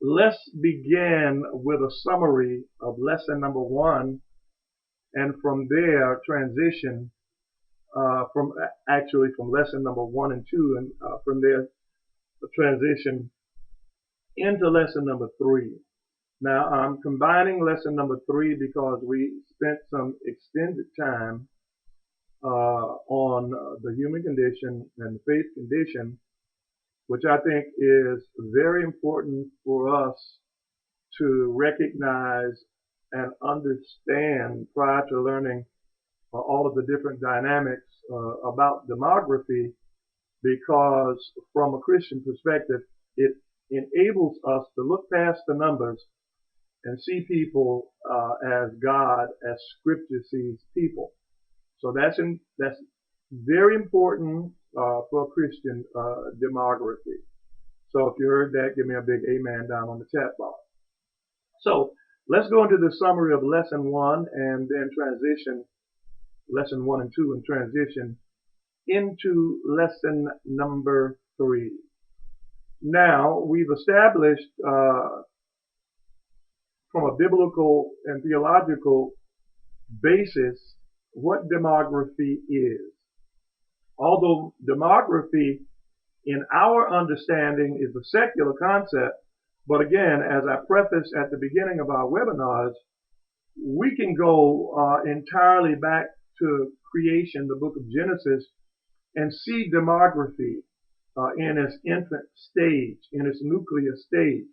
let's begin with a summary of lesson number 1, and from there transition from lesson number 1 and 2, and from there transition into lesson number 3. Now I'm combining lesson number 3 because we spent some extended time on the human condition and the faith condition, which I think is very important for us to recognize and understand prior to learning all of the different dynamics about demography, because from a Christian perspective, it enables us to look past the numbers and see people as God, as Scripture sees people. So that's very important for Christian demography. So if you heard that, give me a big amen down on the chat box. So let's go into the summary of lesson 1 and then transition lesson 1 and 2 and transition into lesson number 3. Now we've established from a biblical and theological basis what demography is. Although demography in our understanding is a secular concept, but again, as I prefaced at the beginning of our webinars, we can go entirely back to creation, the book of Genesis, and see demography in its infant stage, in its nuclear stage.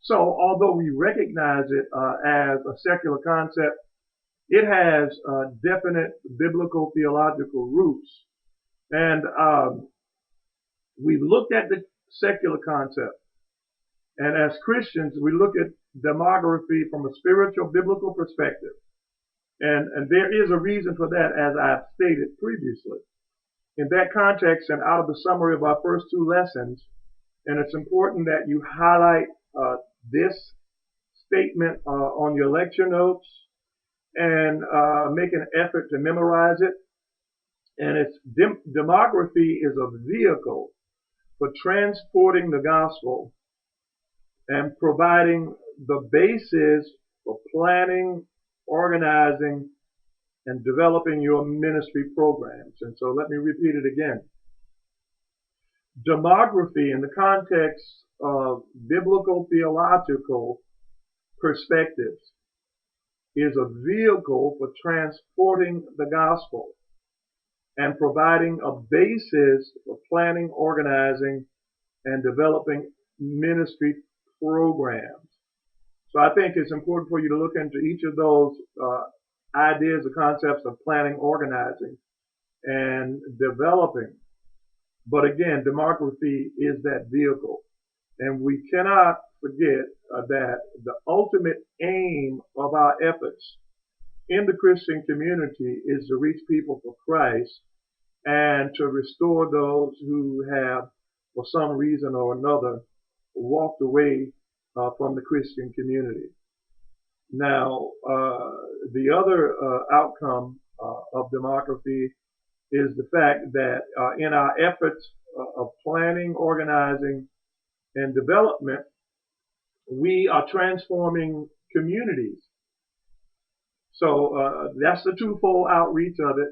So although we recognize it as a secular concept, it has definite biblical theological roots. And we've looked at the secular concept. And as Christians, we look at demography from a spiritual biblical perspective. And there is a reason for that, as I've stated previously. In that context, and out of the summary of our first 2 lessons, and it's important that you highlight this statement on your lecture notes and make an effort to memorize it. And it's demography is a vehicle for transporting the gospel and providing the basis for planning, organizing, and developing your ministry programs. And so let me repeat it again. Demography, in the context of biblical theological perspectives, is a vehicle for transporting the gospel and providing a basis for planning, organizing, and developing ministry programs. So I think it's important for you to look into each of those ideas or concepts of planning, organizing, and developing. But again, demography is that vehicle. And we cannot forget that the ultimate aim of our efforts in the Christian community is to reach people for Christ and to restore those who have, for some reason or another, walked away from the Christian community. Now, the other outcome of demography is the fact that in our efforts of planning, organizing, and development, we are transforming communities. So that's the twofold outreach of it,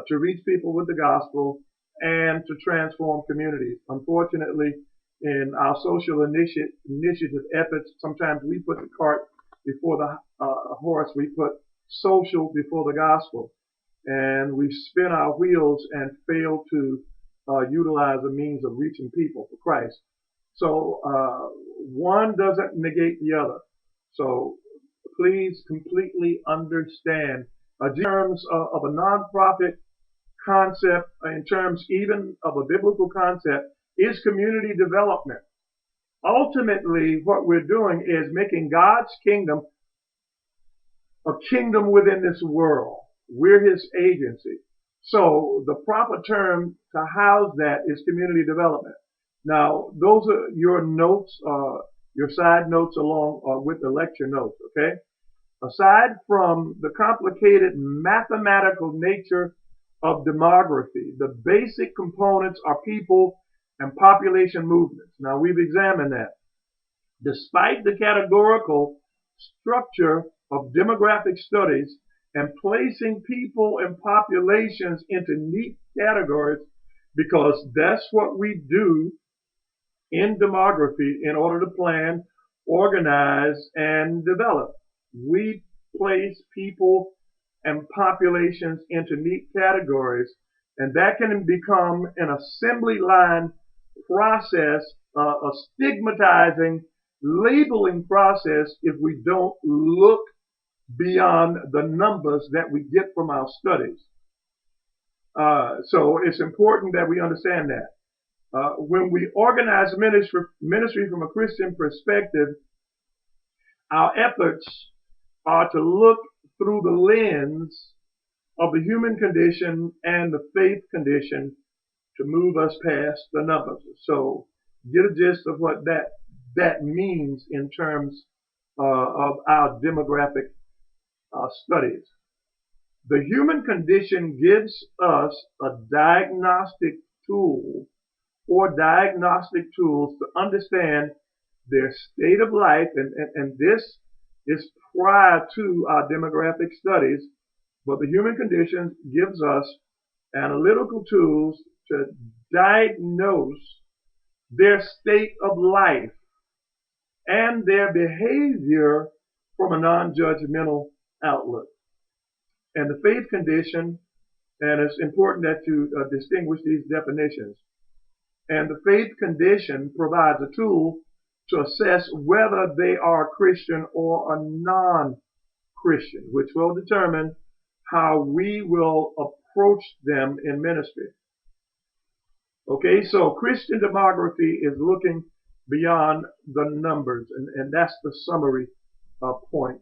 to reach people with the gospel and to transform communities. Unfortunately, in our social initiative efforts, sometimes we put the cart before the horse. We put social before the gospel. And we spin our wheels and fail to utilize a means of reaching people for Christ. So one doesn't negate the other. So please completely understand in terms of a nonprofit concept, in terms even of a biblical concept, is community development. Ultimately, what we're doing is making God's kingdom a kingdom within this world. We're his agency. So the proper term to house that is community development. Now, those are your notes, your side notes along with the lecture notes, okay? Aside from the complicated mathematical nature of demography, the basic components are people and population movements. Now, we've examined that. Despite the categorical structure of demographic studies and placing people and populations into neat categories, because that's what we do in demography in order to plan, organize, and develop. We place people and populations into neat categories, and that can become an assembly line process, a stigmatizing, labeling process if we don't look beyond the numbers that we get from our studies. So it's important that we understand that. When we organize ministry from a Christian perspective, our efforts are to look through the lens of the human condition and the faith condition to move us past the numbers. So get a gist of what that means in terms of our demographic studies. The human condition gives us a diagnostic tool or diagnostic tools to understand their state of life, and this is prior to our demographic studies, but the human condition gives us analytical tools to diagnose their state of life and their behavior from a non-judgmental outlook. And the faith condition, and it's important that you distinguish these definitions. And the faith condition provides a tool to assess whether they are Christian or a non-Christian, which will determine how we will approach them in ministry. Okay, so Christian demography is looking beyond the numbers, and that's the summary point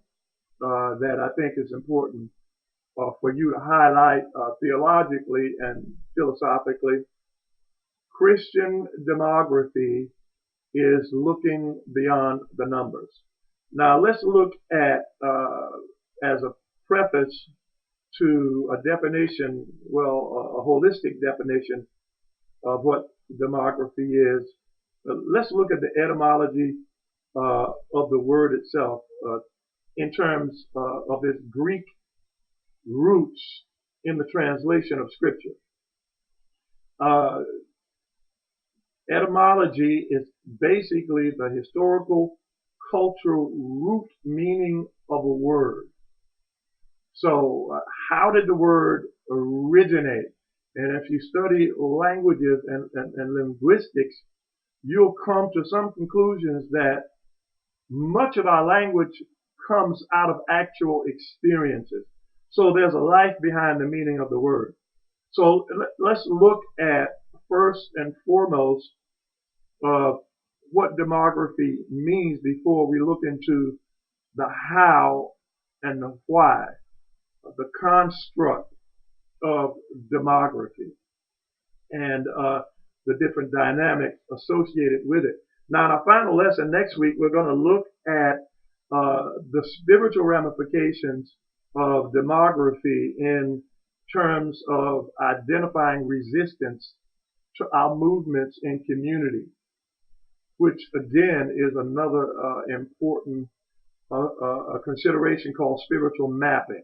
that I think is important for you to highlight theologically and philosophically. Christian demography is looking beyond the numbers. Now let's look at, as a preface to a definition, well, a holistic definition of what demography is. Let's look at the etymology of the word itself in terms of its Greek roots in the translation of Scripture. Etymology is basically the historical, cultural root meaning of a word. So how did the word originate? And if you study languages and linguistics, you'll come to some conclusions that much of our language comes out of actual experiences. So there's a life behind the meaning of the word. So let's look at, first and foremost, what demography means before we look into the how and the why, the construct of demography, and the different dynamics associated with it. Now, in our final lesson next week, we're going to look at the spiritual ramifications of demography in terms of identifying resistance to our movements in community, which again is another important consideration called spiritual mapping.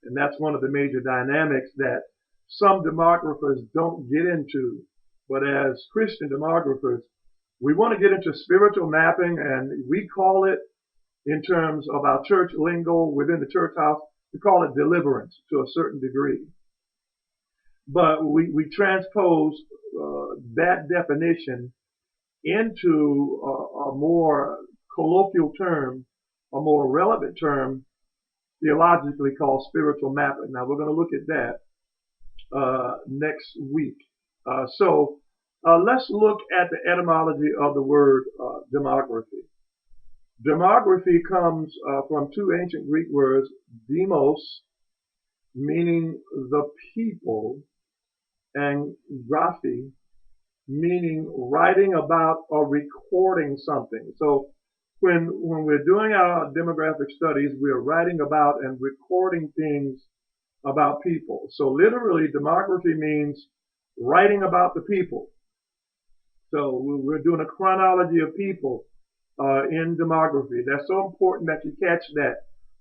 And that's one of the major dynamics that some demographers don't get into. But as Christian demographers, we want to get into spiritual mapping, and we call it, in terms of our church lingo within the church house, we call it deliverance to a certain degree. But we transpose that definition into a more colloquial term, a more relevant term, theologically called spiritual mapping. Now we're going to look at that next week. So let's look at the etymology of the word demography. Demography comes from two ancient Greek words, demos, meaning the people, and graphy, meaning writing about or recording something. So when we're doing our demographic studies, we are writing about and recording things about people. So literally, demography means writing about the people. So we're doing a chronology of people, in demography. That's so important that you catch that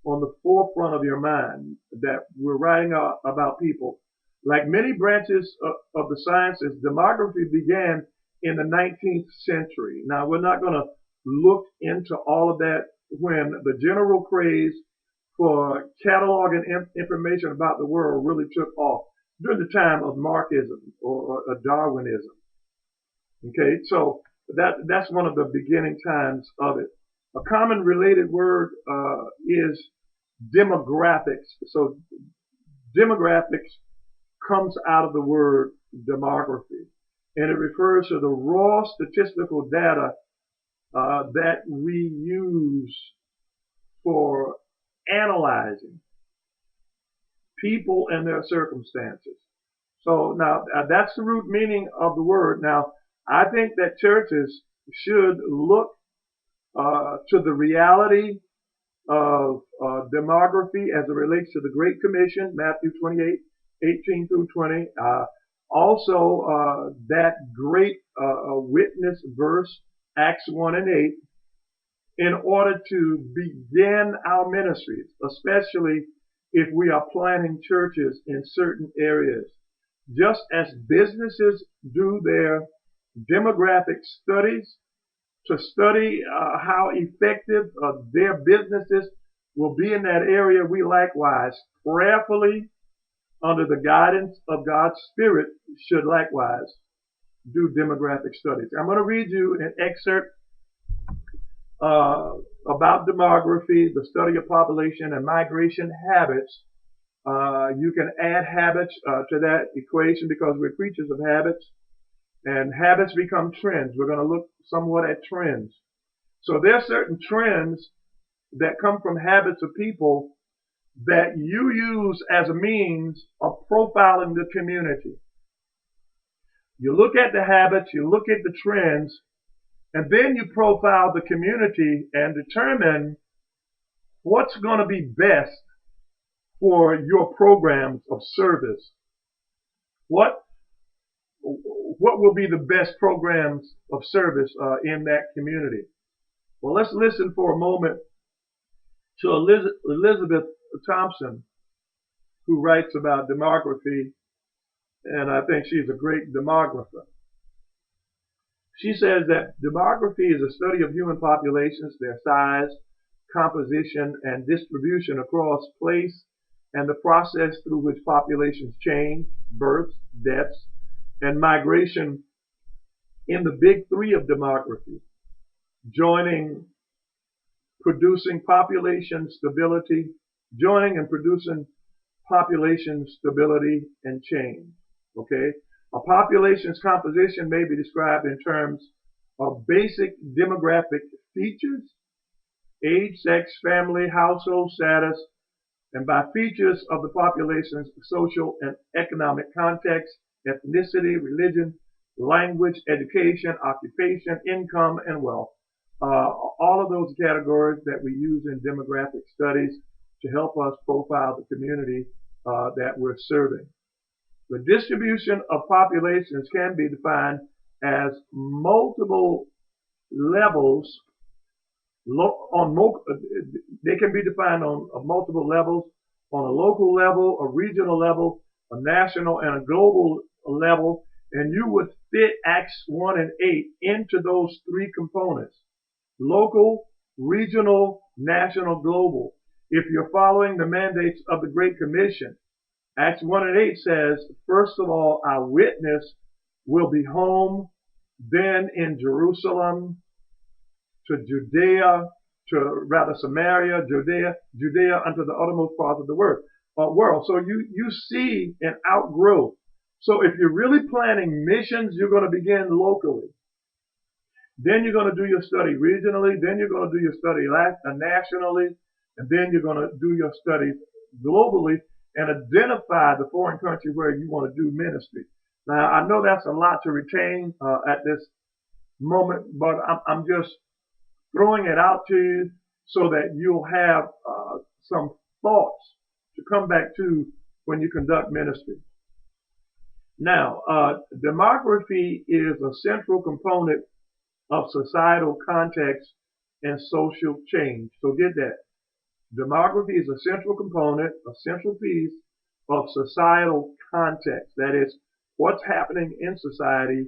on the forefront of your mind, that we're writing about people. Like many branches of the sciences, demography began in the 19th century. Now, we're not going to look into all of that when the general craze for cataloging information about the world really took off during the time of Marxism or Darwinism. Okay, so that's one of the beginning times of it. A common related word is demographics. So demographics comes out of the word demography, and it refers to the raw statistical data that we use for analyzing people and their circumstances. So now that's the root meaning of the word. Now, I think that churches should look to the reality of demography as it relates to the Great Commission, Matthew 28:18 through 20. Also, that great witness verse, Acts 1 and 8, in order to begin our ministries, especially if we are planting churches in certain areas. Just as businesses do their demographic studies to study how effective their businesses will be in that area, we likewise prayerfully, under the guidance of God's Spirit, should likewise do demographic studies. I'm going to read you an excerpt about demography, the study of population and migration habits. You can add habits to that equation because we're creatures of habits, and habits become trends. We're going to look somewhat at trends. So there are certain trends that come from habits of people that you use as a means of profiling the community. You look at the habits, you look at the trends, and then you profile the community and determine what's going to be best for your programs of service. What will be the best programs of service in that community? Well, let's listen for a moment to Elizabeth Thompson, who writes about demography, and I think she's a great demographer. She says that demography is a study of human populations, their size, composition, and distribution across place, and the process through which populations change, births, deaths, and migration in the big three of demography, joining producing population stability and change. Okay? A population's composition may be described in terms of basic demographic features, age, sex, family, household status, and by features of the population's social and economic context, ethnicity, religion, language, education, occupation, income, and wealth. All of those categories that we use in demographic studies to help us profile the community that we're serving. The distribution of populations can be defined as multiple levels. They can be defined on multiple levels: on a local level, a regional level, a national, and a global level. And you would fit Acts 1 and 8 into those three components: local, regional, national, global. If you're following the mandates of the Great Commission, Acts 1 and 8 says, first of all, our witness will be home, then in Jerusalem, to Judea, Samaria, Judea unto the uttermost parts of the world. So you see an outgrowth. So if you're really planning missions, you're going to begin locally. Then you're going to do your study regionally. Then you're going to do your study nationally. And then you're going to do your study globally and identify the foreign country where you want to do ministry. Now, I know that's a lot to retain at this moment, but I'm just throwing it out to you so that you'll have some thoughts to come back to when you conduct ministry. Now, demography is a central component of societal context and social change. So get that. Demography is a central component, a central piece of societal context. That is, what's happening in society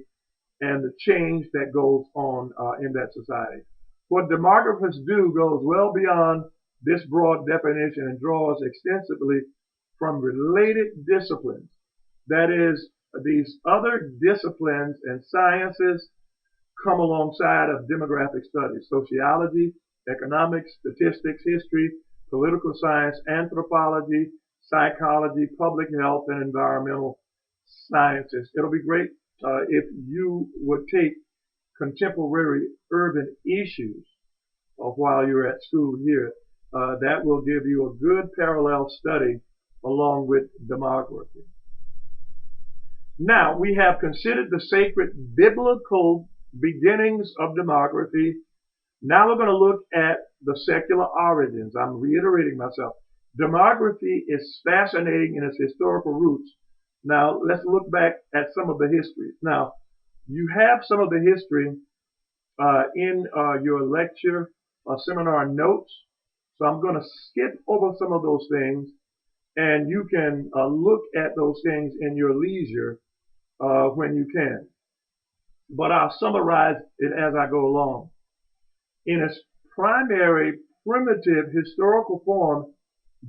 and the change that goes on in that society. What demographers do goes well beyond this broad definition and draws extensively from related disciplines. That is, these other disciplines and sciences come alongside of demographic studies: sociology, economics, statistics, history, political science, anthropology, psychology, public health, and environmental sciences. It'll be great if you would take contemporary urban issues while you're at school here. That will give you a good parallel study along with demography. Now, we have considered the sacred biblical beginnings of demography. Now we're going to look at the secular origins. I'm reiterating myself. Demography is fascinating in its historical roots. Now, let's look back at some of the history. Now, you have some of the history in your lecture seminar notes. So I'm going to skip over some of those things, and you can look at those things in your leisure when you can. But I'll summarize it as I go along. In its primary primitive historical form,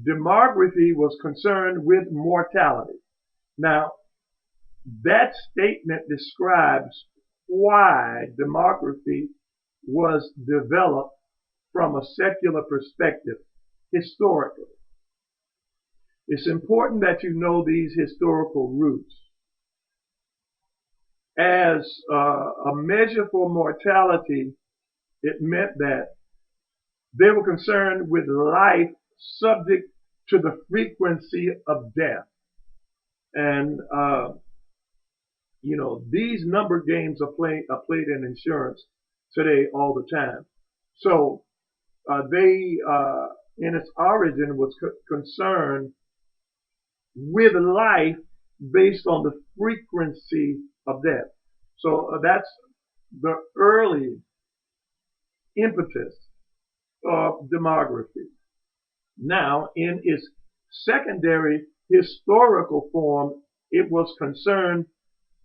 demography was concerned with mortality. Now, that statement describes why demography was developed from a secular perspective historically. It's important that you know these historical roots. As a measure for mortality, it meant that they were concerned with life subject to the frequency of death. And, these number games are played in insurance today all the time. So they, in its origin, was concerned with life based on the frequency of death. So that's the early impetus of demography. Now, in its secondary historical form, it was concerned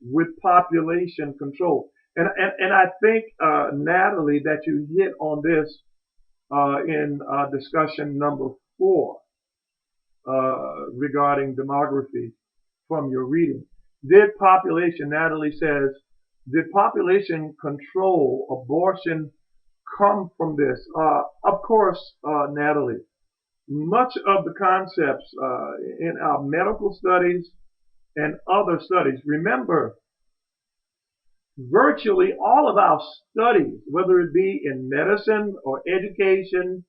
with population control. And I think, Natalie, that you hit on this in discussion number 4 regarding demography from your reading. Natalie says, did population control, abortion, come from this? Of course, Natalie. Much of the concepts in our medical studies and other studies, remember, virtually all of our studies, whether it be in medicine or education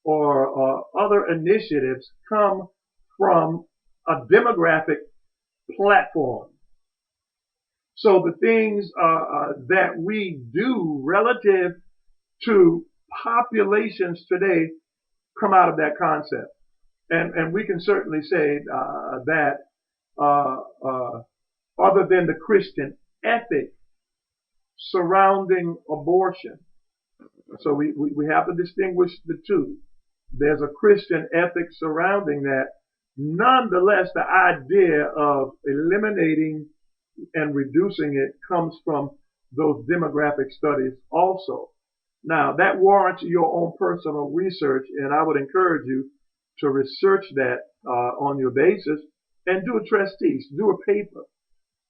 or other initiatives, come from a demographic platform. So the things that we do relative to populations today come out of that concept. And we can certainly say that other than the Christian ethic surrounding abortion. So we have to distinguish the two. There's a Christian ethic surrounding that. Nonetheless, the idea of eliminating and reducing it comes from those demographic studies also. Now, that warrants your own personal research, and I would encourage you to research that on your basis and do a treatise, do a paper,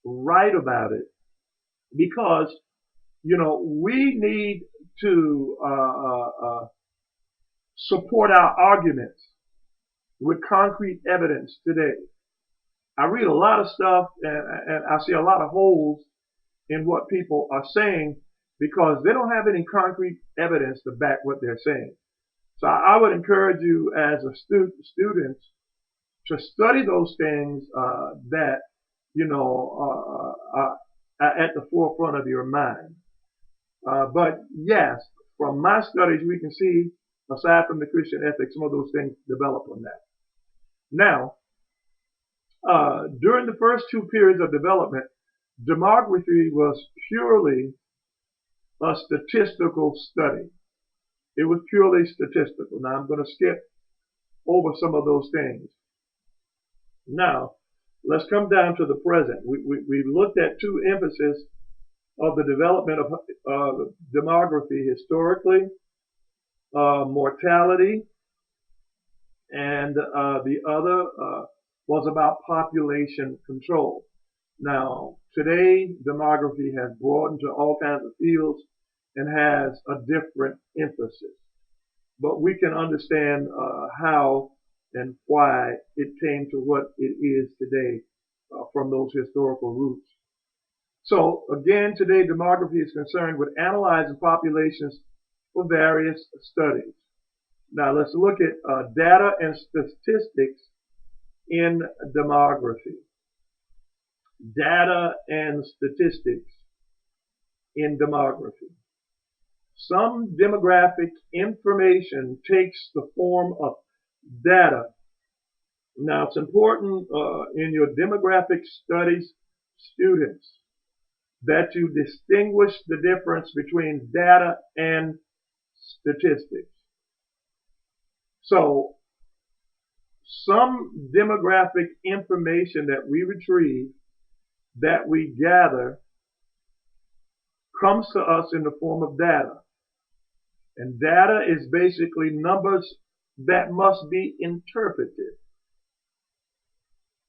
write about it, because we need to support our arguments with concrete evidence today. I read a lot of stuff and I see a lot of holes in what people are saying because they don't have any concrete evidence to back what they're saying. So I would encourage you as a student to study those things that are at the forefront of your mind. But yes, from my studies, we can see, aside from the Christian ethics, some of those things develop on that. Now, during the first 2 periods of development, demography was purely a statistical study. It was purely statistical. Now I'm going to skip over some of those things. Now, let's come down to the present. We looked at two emphases of the development of demography historically, mortality, and the other was about population control. Now, today, demography has broadened to all kinds of fields and has a different emphasis. But we can understand how and why it came to what it is today from those historical roots. So again, today demography is concerned with analyzing populations for various studies. Now let's look at data and statistics in demography. Data and statistics in demography. Some demographic information takes the form of data. Now it's important in your demographic studies students that you distinguish the difference between data and statistics. So some demographic information that we retrieve, that we gather, comes to us in the form of data. And data is basically numbers that must be interpreted,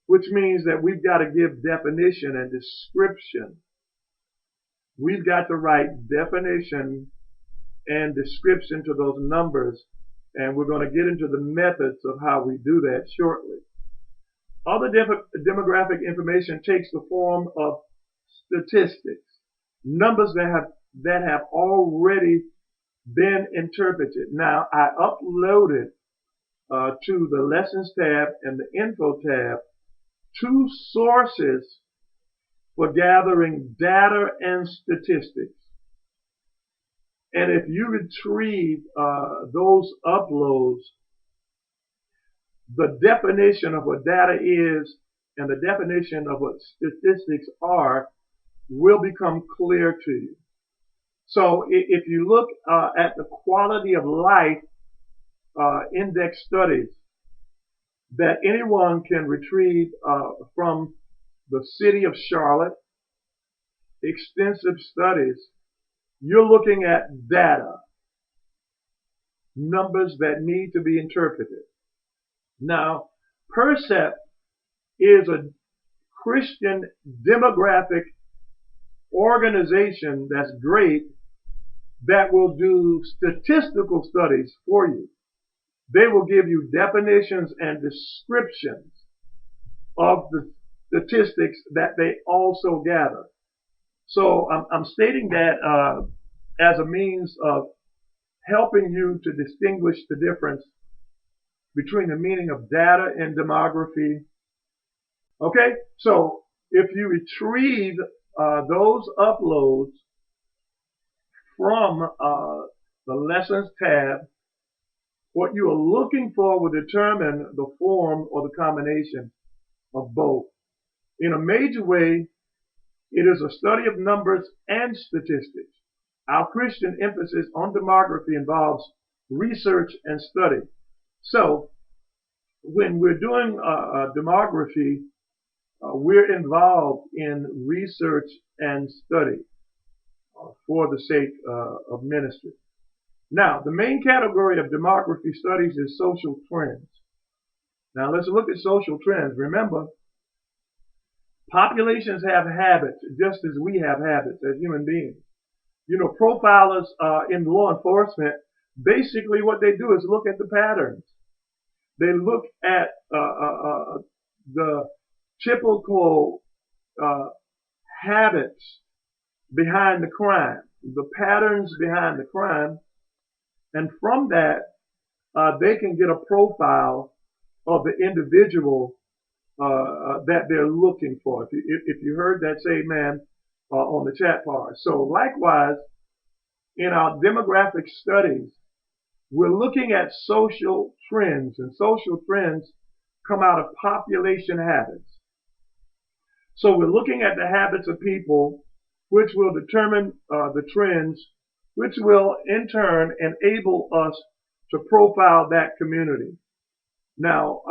which means that we've got to give definition and description. We've got to write definition and description to those numbers, and we're going to get into the methods of how we do that shortly. Other demographic information takes the form of statistics, numbers that have already been interpreted. Now, I uploaded to the Lessons tab and the Info tab two sources for gathering data and statistics. And if you retrieve those uploads, the definition of what data is and the definition of what statistics are will become clear to you. So if you look at the quality of life index studies that anyone can retrieve from the city of Charlotte, extensive studies, you're looking at data, numbers that need to be interpreted. Now, Percept is a Christian demographic organization that's great, that will do statistical studies for you. They will give you definitions and descriptions of the statistics that they also gather. So I'm stating that as a means of helping you to distinguish the difference between the meaning of data and demography. Okay, so if you retrieve those uploads from the Lessons tab, what you are looking for will determine the form or the combination of both. In a major way, it is a study of numbers and statistics. Our Christian emphasis on demography involves research and study. So, when we're doing demography, we're involved in research and study for the sake of ministry. Now, the main category of demography studies is social trends. Now, let's look at social trends. Remember, populations have habits just as we have habits as human beings. You know, profilers in law enforcement, basically what they do is look at the patterns. They look at the typical habits behind the crime, the patterns behind the crime, and from that they can get a profile of the individual that they're looking for. If you heard that, say amen on the chat bar. So likewise, in our demographic studies, we're looking at social trends, and social trends come out of population habits. So we're looking at the habits of people, which will determine the trends which will in turn enable us to profile that community. Now,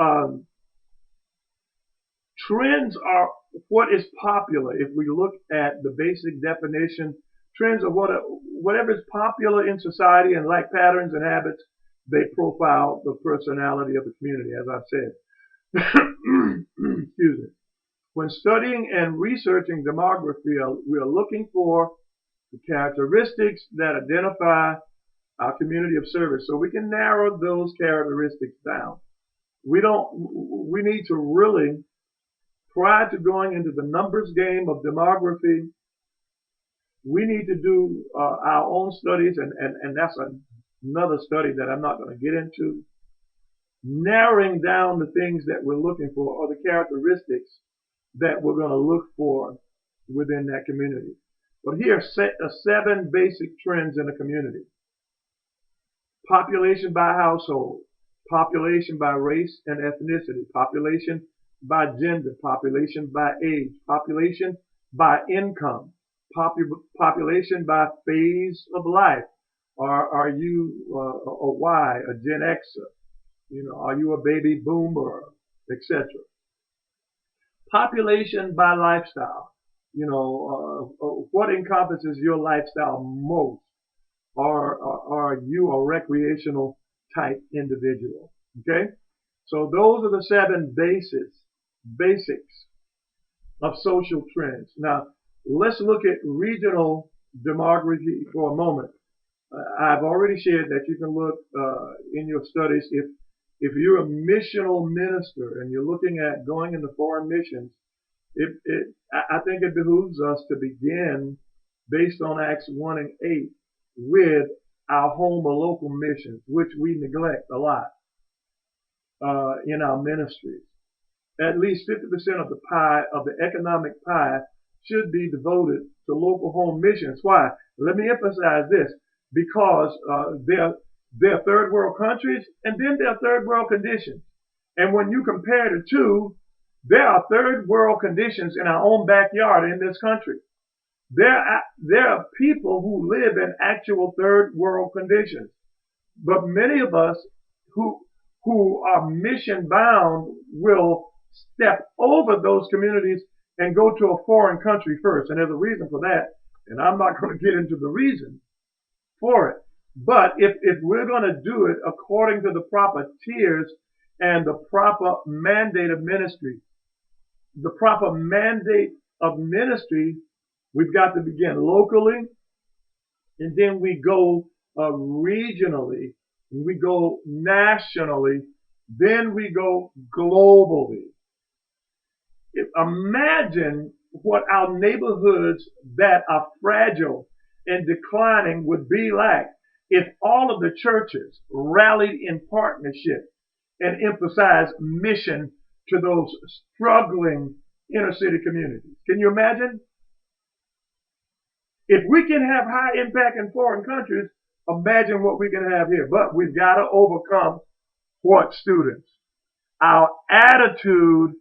trends are what is popular. If we look at the basic definition, trends are whatever is popular in society and like patterns and habits, they profile the personality of the community, as I've said. Excuse me. When studying and researching demography, we are looking for the characteristics that identify our community of service. So we can narrow those characteristics down. We need to really, prior to going into the numbers game of demography, we need to do our own studies, and that's another study that I'm not going to get into. Narrowing down the things that we're looking for or the characteristics that we're going to look for within that community. But here are 7 basic trends in a community. Population by household, population by race and ethnicity, population by gender, population by age, population by income, population by phase of life. Are you a Y, a Gen Xer? Are you a baby boomer, etc.? Population by lifestyle. What encompasses your lifestyle most? Are you a recreational type individual? Okay? So those are the 7 basics of social trends. Now, let's look at regional demography for a moment. I've already shared that you can look in your studies if you're a missional minister and you're looking at going into foreign missions, I think it behooves us to begin based on Acts 1 and 8 with our home or local missions, which we neglect a lot in our ministries. At least 50% of the pie, of the economic pie, should be devoted to local home missions. Why? Let me emphasize this. Because they're third world countries and then they're third world conditions. And when you compare the two, there are third world conditions in our own backyard in this country. There are people who live in actual third world conditions. But many of us who are mission bound will step over those communities and go to a foreign country first. And there's a reason for that. And I'm not going to get into the reason for it. But if we're going to do it according to the proper tiers and the proper mandate of ministry, we've got to begin locally, and then we go regionally, and we go nationally, then we go globally. Imagine what our neighborhoods that are fragile and declining would be like if all of the churches rallied in partnership and emphasized mission to those struggling inner city communities. Can you imagine? If we can have high impact in foreign countries, imagine what we can have here. But we've got to overcome what, students? Our attitude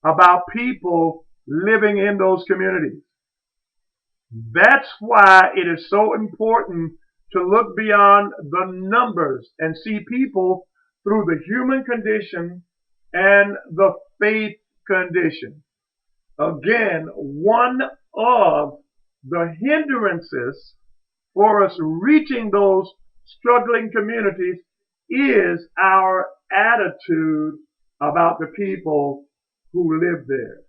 about people living in those communities. That's why it is so important to look beyond the numbers and see people through the human condition and the faith condition. Again, one of the hindrances for us reaching those struggling communities is our attitude about the people who live there.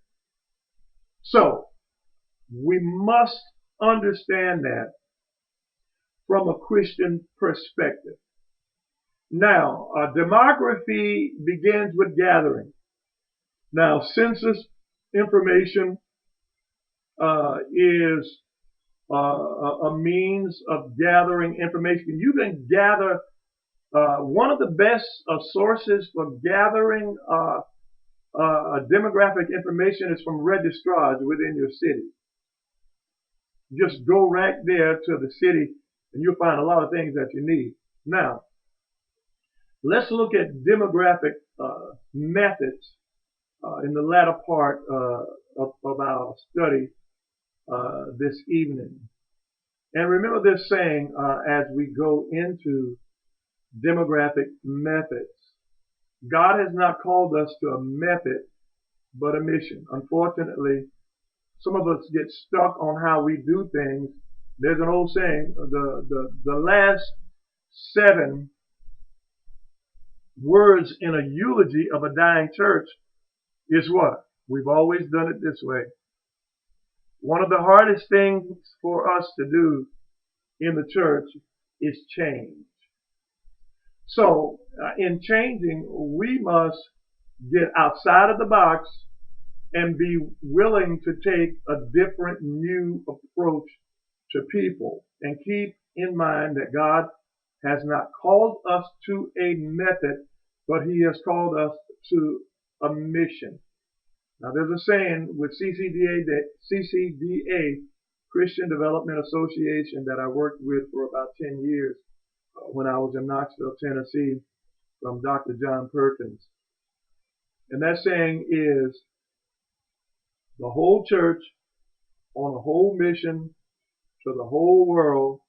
So, we must understand that from a Christian perspective. Now, demography begins with gathering. Now, census information is a means of gathering information. You can gather, one of the best sources for gathering demographic information is from registrars within your city. Just go right there to the city and you'll find a lot of things that you need. Now, let's look at demographic methods in the latter part of our study this evening. And remember this saying as we go into demographic methods. God has not called us to a method, but a mission. Unfortunately, some of us get stuck on how we do things. There's an old saying, the last 7 words in a eulogy of a dying church is what? We've always done it this way. One of the hardest things for us to do in the church is change. So, in changing, we must get outside of the box and be willing to take a different, new approach to people. And keep in mind that God has not called us to a method, but He has called us to a mission. Now, there's a saying with CCDA, Christian Development Association, that I worked with for about 10 years when I was in Knoxville, Tennessee, from Dr. John Perkins. And that saying is, the whole church on a whole mission to the whole world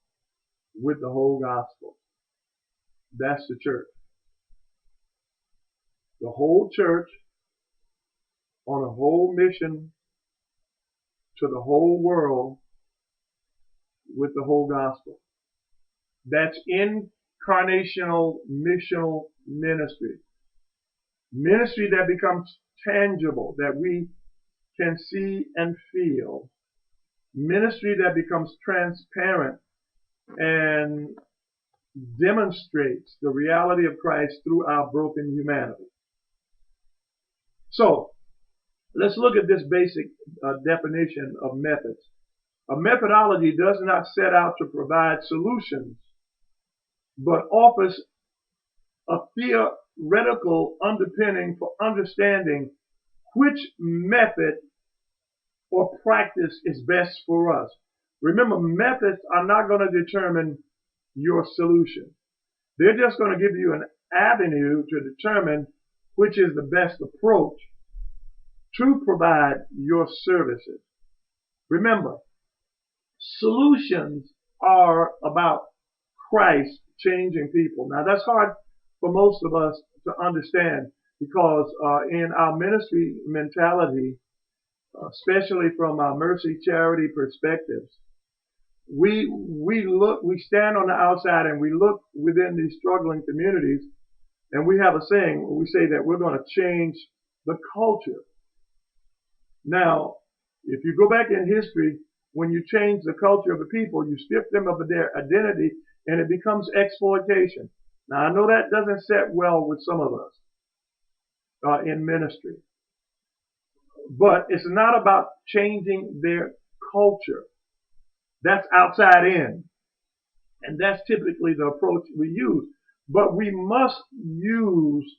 with the whole gospel. That's the church. The whole church on a whole mission to the whole world with the whole gospel. That's incarnational missional ministry. Ministry that becomes tangible, that we can see and feel. Ministry that becomes transparent and demonstrates the reality of Christ through our broken humanity. So, let's look at this basic definition of methods. A methodology does not set out to provide solutions, but offers a theoretical underpinning for understanding which method or practice is best for us. Remember, methods are not going to determine your solution. They're just going to give you an avenue to determine which is the best approach to provide your services. Remember, solutions are about Christ changing people. Now, that's hard for most of us to understand because in our ministry mentality, especially from our mercy charity perspectives, we stand on the outside and we look within these struggling communities, and we have a saying, we say that we're going to change the culture. Now, if you go back in history, when you change the culture of the people, you strip them of their identity and it becomes exploitation. Now, I know that doesn't set well with some of us in ministry, but it's not about changing their culture. That's outside in, and that's typically the approach we use. But we must use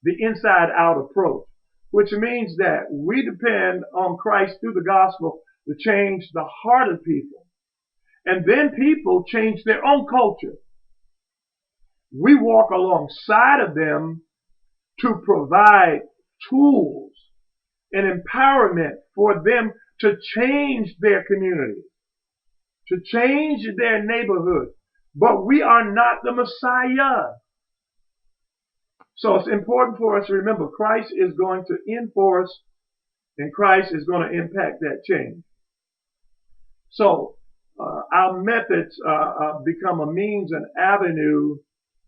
the inside out approach, which means that we depend on Christ through the gospel to change the heart of people. And then people change their own culture. We walk alongside of them to provide tools and empowerment for them to change their community, to change their neighborhood. But we are not the Messiah. So it's important for us to remember Christ is going to enforce and Christ is going to impact that change. So our methods become a means and avenue,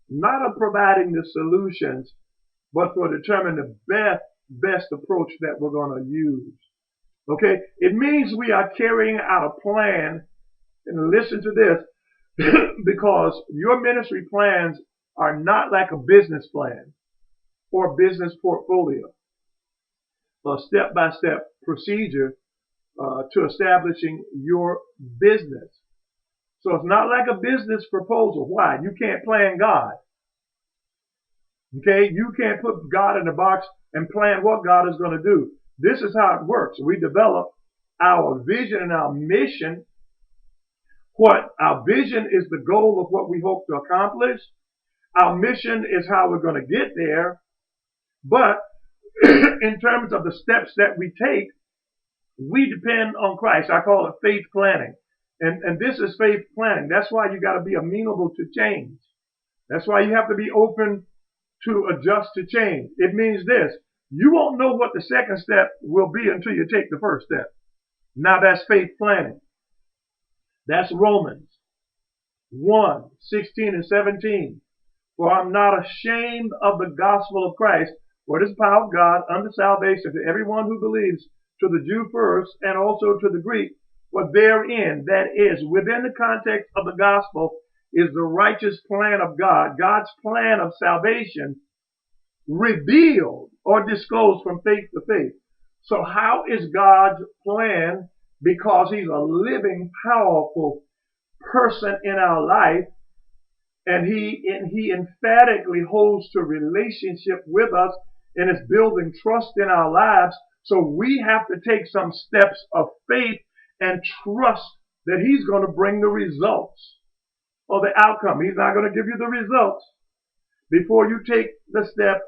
not of providing the solutions, but for determining the best approach that we're going to use. Okay? It means we are carrying out a plan, and listen to this, because your ministry plans are not like a business plan or business portfolio, a step-by-step procedure to establishing your business. So it's not like a business proposal. Why? You can't plan God. Okay? You can't put God in a box and plan what God is going to do. This is how it works. We develop our vision and our mission. What our vision is the goal of what we hope to accomplish. Our mission is how we're going to get there. But in terms of the steps that we take, we depend on Christ. I call it faith planning. And this is faith planning. That's why you got to be amenable to change. That's why you have to be open to adjust to change. It means this: you won't know what the second step will be until you take the first step. Now that's faith planning. That's Romans 1:16 and 17. For I'm not ashamed of the gospel of Christ, for it is the power of God unto salvation to everyone who believes, to the Jew first, and also to the Greek. For therein, that is, within the context of the gospel, is the righteous plan of God, God's plan of salvation, revealed or disclosed from faith to faith. So how is God's plan? Because he's a living, powerful person in our life, and he emphatically holds to relationship with us and is building trust in our lives. So we have to take some steps of faith and trust that he's going to bring the results or the outcome. He's not going to give you the results before you take the step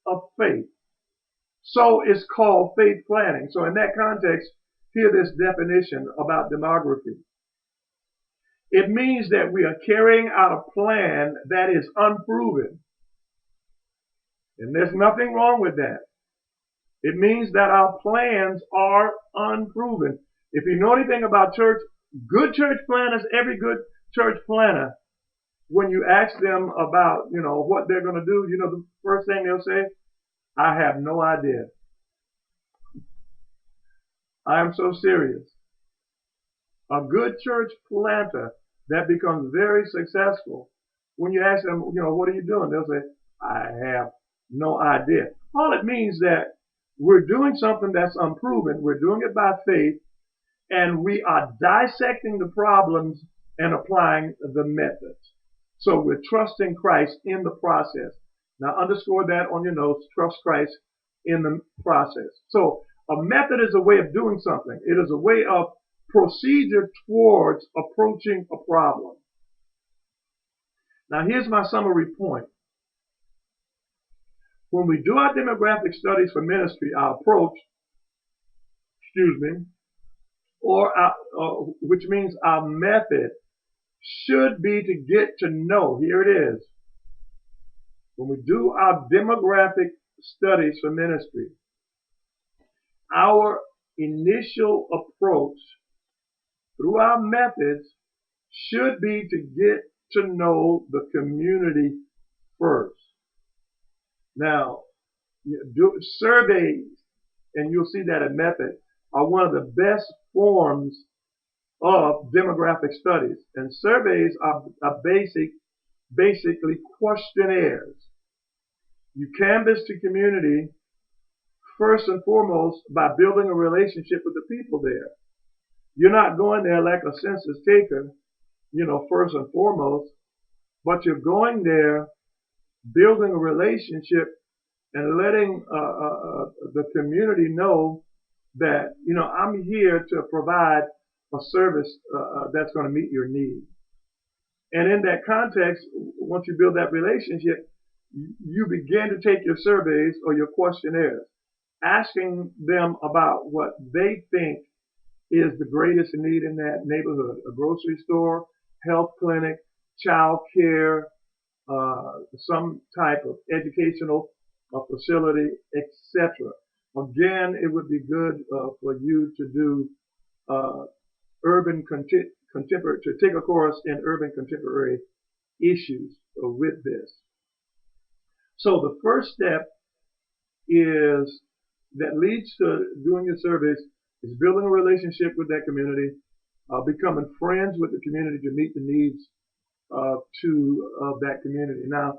of faith. So it's called faith planning. So in that context, hear this definition about demography. It means that we are carrying out a plan that is unproven. And there's nothing wrong with that. It means that our plans are unproven. If you know anything about church, good church planners, every good church planner, when you ask them about, what they're going to do, the first thing they'll say, I have no idea. I am so serious. A good church planter that becomes very successful, when you ask them, what are you doing? They'll say, I have no idea. All it means that we're doing something that's unproven. We're doing it by faith, and we are dissecting the problems and applying the methods. So we're trusting Christ in the process. Now underscore that on your notes, trust Christ in the process. So a method is a way of doing something. It is a way of procedure towards approaching a problem. Now here's my summary point. When we do our demographic studies for ministry, our approach, which means our method, should be to get to know. Here it is. When we do our demographic studies for ministry, our initial approach through our methods should be to get to know the community first. Now, surveys, and you'll see that in method, are one of the best forms of demographic studies. And surveys are basically questionnaires. You canvass the community first and foremost by building a relationship with the people there. You're not going there like a census taker, first and foremost, but you're going there building a relationship and letting the community know that, I'm here to provide a service that's going to meet your need. And in that context, once you build that relationship, you begin to take your surveys or your questionnaires, asking them about what they think is the greatest need in that neighborhood: a grocery store, health clinic, child care, some type of educational facility, etc. Again, it would be good for you to do to take a course in urban contemporary issues with this. So the first step is that leads to doing your surveys is building a relationship with that community, becoming friends with the community to meet the needs of that community. Now,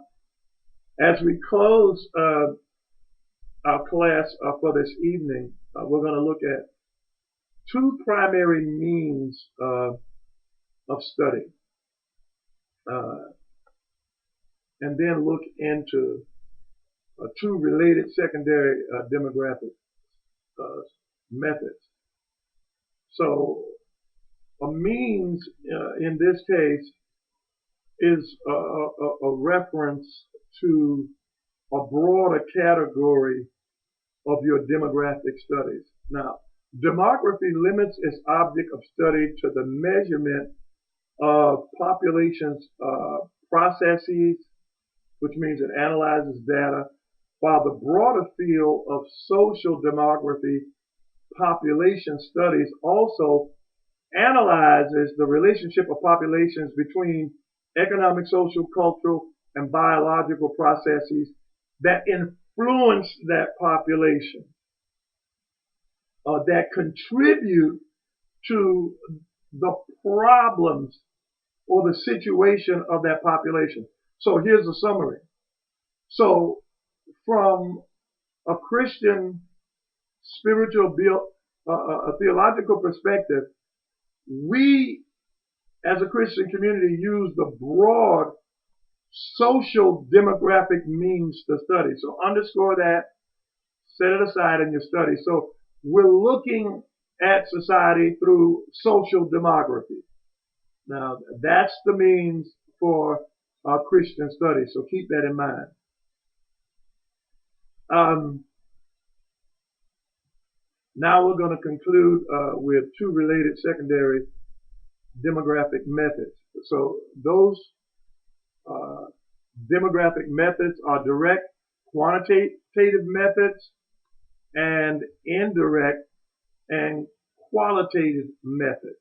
as we close our class for this evening, we're going to look at two primary means of study, and then look into two related secondary demographic methods. So a means in this case is a reference to a broader category of your demographic studies. Now, Demography limits its object of study to the measurement of populations' processes, which means it analyzes data, while the broader field of social demography, population studies, also analyzes the relationship of populations between economic, social, cultural, and biological processes that influence that population, that contribute to the problems or the situation of that population. So here's a summary. So from a Christian spiritual, a theological perspective, we as a Christian community use the broad social demographic means to study. So underscore that, set it aside in your study. So we're looking at society through social demography. Now that's the means for our Christian study. So keep that in mind. Now we're going to conclude with two related secondary demographic methods. So those demographic methods are direct quantitative methods and indirect and qualitative methods.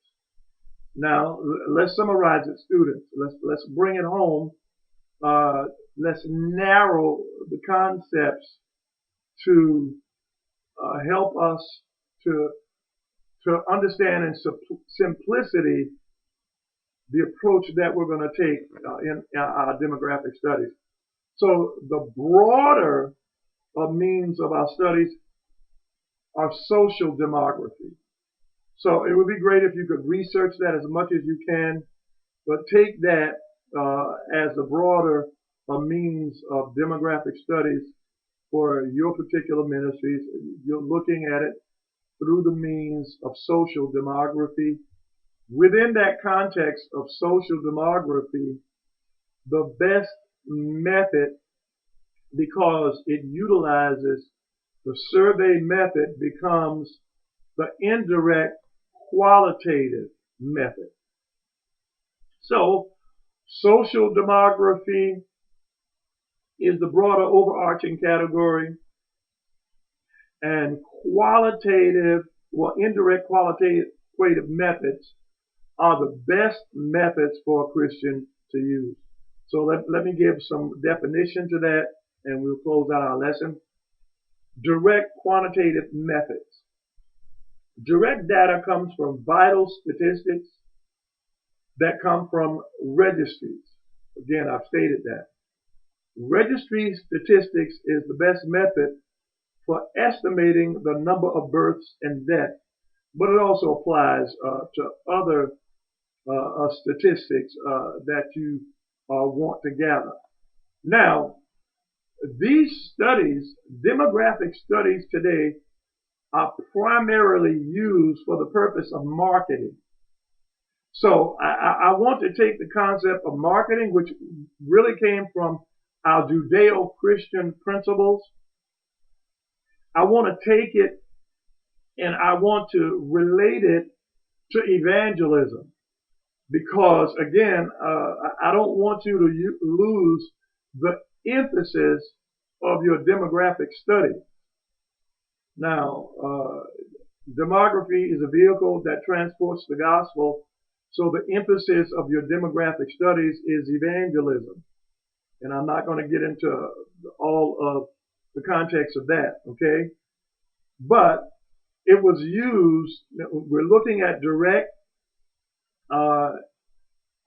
Now let's summarize it, students. Let's bring it home. Let's narrow the concepts to help us to understand in simplicity the approach that we're going to take in our demographic studies. So the broader means of our studies are social demography. So it would be great if you could research that as much as you can, but take that as the broader means of demographic studies for your particular ministries. You're looking at it through the means of social demography. Within that context of social demography, the best method, because it utilizes the survey method, becomes the indirect qualitative method. So social demography is the broader overarching category, and indirect qualitative methods are the best methods for a Christian to use. So let me give some definition to that, and we'll close out our lesson. Direct quantitative methods. Direct data comes from vital statistics that come from registries. Again, I've stated that. Registry statistics is the best method for estimating the number of births and deaths, but it also applies to other statistics that you want to gather. Now, these studies, demographic studies today, are primarily used for the purpose of marketing. So I want to take the concept of marketing, which really came from our Judeo-Christian principles. I want to take it and I want to relate it to evangelism, because again, I don't want you to lose the emphasis of your demographic study. Now, demography is a vehicle that transports the gospel, so the emphasis of your demographic studies is evangelism. And I'm not going to get into all of the context of that, okay? But it was used, we're looking at direct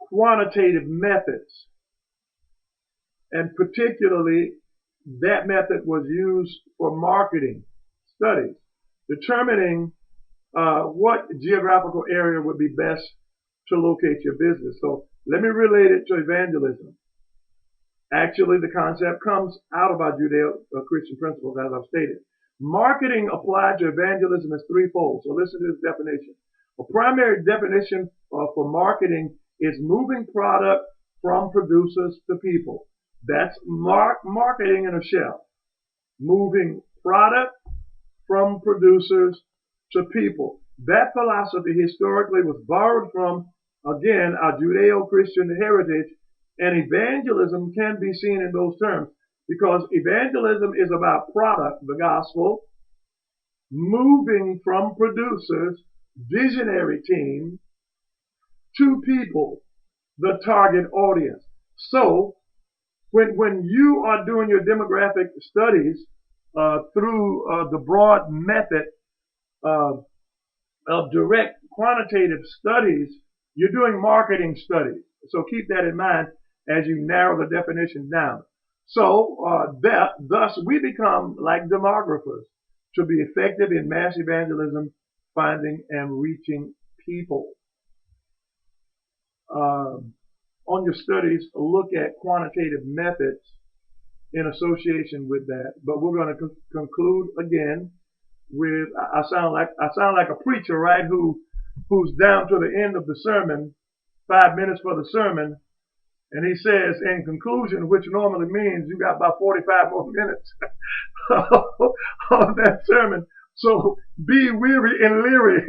quantitative methods. And particularly, that method was used for marketing studies, determining what geographical area would be best to locate your business. So let me relate it to evangelism. Actually, the concept comes out of our Judeo-Christian principles, as I've stated. Marketing applied to evangelism is threefold. So listen to this definition. A primary definition for marketing is moving product from producers to people. That's marketing in a shell. Moving product from producers to people. That philosophy historically was borrowed from, again, our Judeo-Christian heritage, and evangelism can be seen in those terms because evangelism is about product, the gospel, moving from producers, visionary team, to people, the target audience. So when you are doing your demographic studies through the broad method of direct quantitative studies, you're doing marketing studies. So keep that in mind as you narrow the definition down. So thus we become like demographers to be effective in mass evangelism, finding and reaching people. On your studies, look at quantitative methods in association with that. But we're going to conclude again with I sound like a preacher, right? Who's down to the end of the sermon, 5 minutes for the sermon, and he says in conclusion, which normally means you got about 45 more minutes of that sermon. So be weary and leery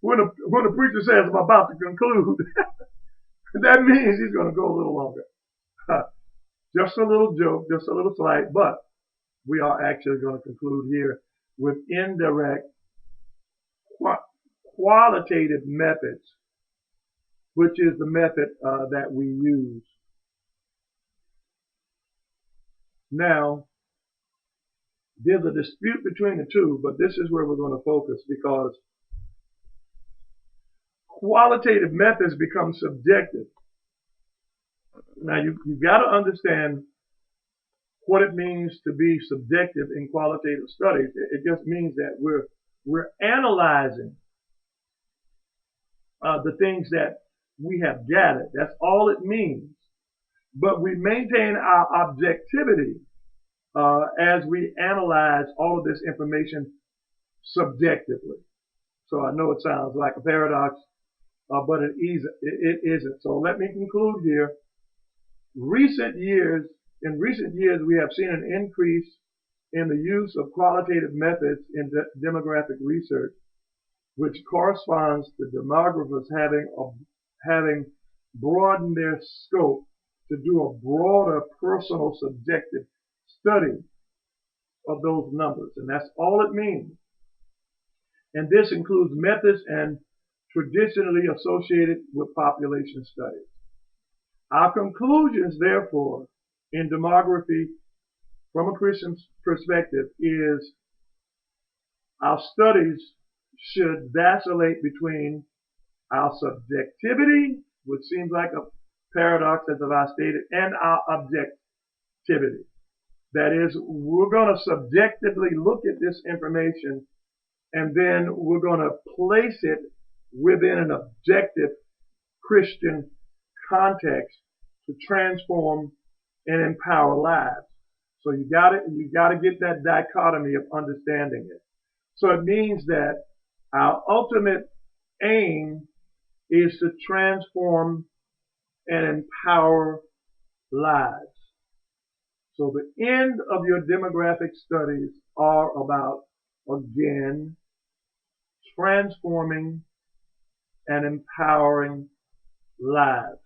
when the preacher says I'm about to conclude. That means he's going to go a little longer. Just a little joke, just a little slight, but we are actually going to conclude here with indirect qualitative methods, which is the method that we use. Now, there's a dispute between the two, but this is where we're going to focus because qualitative methods become subjective. Now, you've got to understand what it means to be subjective in qualitative studies. It just means that we're analyzing the things that we have gathered. That's all it means. But we maintain our objectivity as we analyze all of this information subjectively. So I know it sounds like a paradox, but it isn't. So let me conclude here. In recent years, we have seen an increase in the use of qualitative methods in demographic research, which corresponds to demographers having broadened their scope to do a broader personal subjective study of those numbers. And that's all it means. And this includes methods and traditionally associated with population studies. Our conclusions, therefore, in demography from a Christian perspective is our studies should vacillate between our subjectivity, which seems like a paradox as I stated, and our objectivity. That is, we're going to subjectively look at this information and then we're going to place it within an objective Christian context to transform and empower lives. So you got to get that dichotomy of understanding it. So it means that our ultimate aim is to transform and empower lives. So the end of your demographic studies are about, again, transforming and empowering lives.